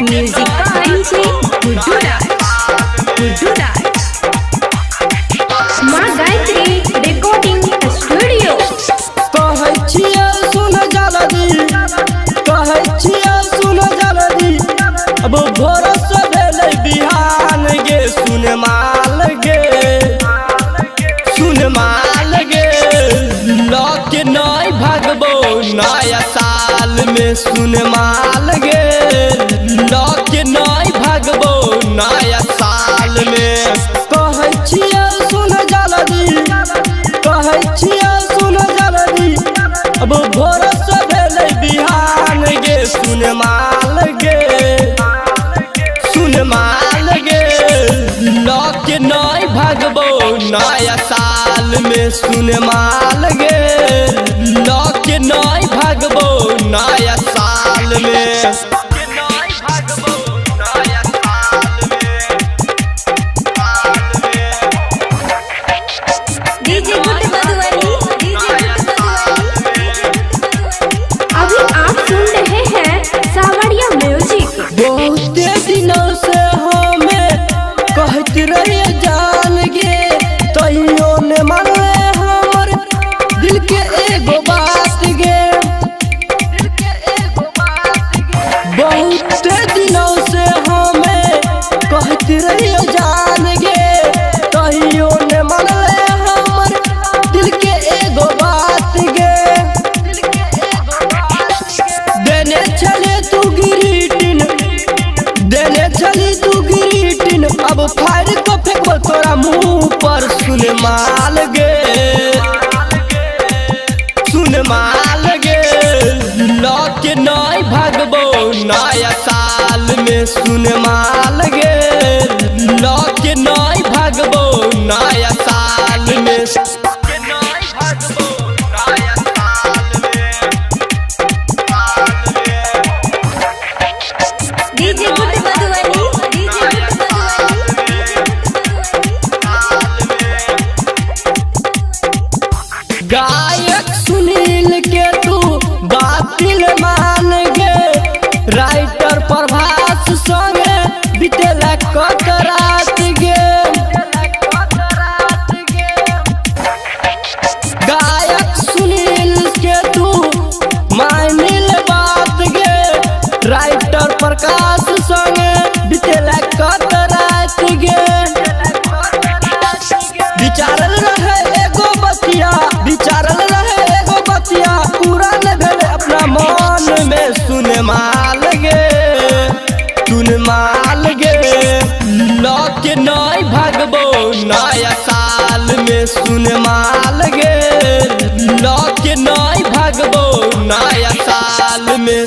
Music माँ Gayatri recording studio. कहै छियै सुन जल्दी अब भोर से भेलै बिहान गे सुन माल गे लौट के नहीं भागबो नया साल में सुन माल गे लौट के नहीं भागबो नया साल में। कहै छियै सुन जल्दी अब भोर से भेलै बिहान गे सुन माल गे लौट के नहीं भागबो नया साल में सुन माल गे लौट के नहीं भागबो नया साल में। अभी आप सुन रहे हैं सावरिया म्यूजिक। बहुते दिनों से हमें कहत रहे जान गे तैयो ने मानले हमर दिल के एगो बात गे। बहुते दिनों से हमें कहत रहे जान गे तैयो ने मानले हमर दिल के एगो बात गे। देने चली तू गिरीटिन अब फाड़ को फेंकबो तोरा मुंह पर सुन माल गे लौट के नहीं भागबो नया साल में सुन माल गे लौट के नहीं भागबो नया साल में। गायक सुनील के तू बातिल मान गे राइटर प्रभास संगे बितेला कतरात गे। गायक सुनील के तू मानिल बात गे राइटर प्रकाश संगे बितेला कतरात गे। विचारल रहे पूरा न भेले अपना मन में सुन माल गे लौट के नहीं भागबो नया साल में सुन माल गे लौट के नहीं भागबो नया साल में।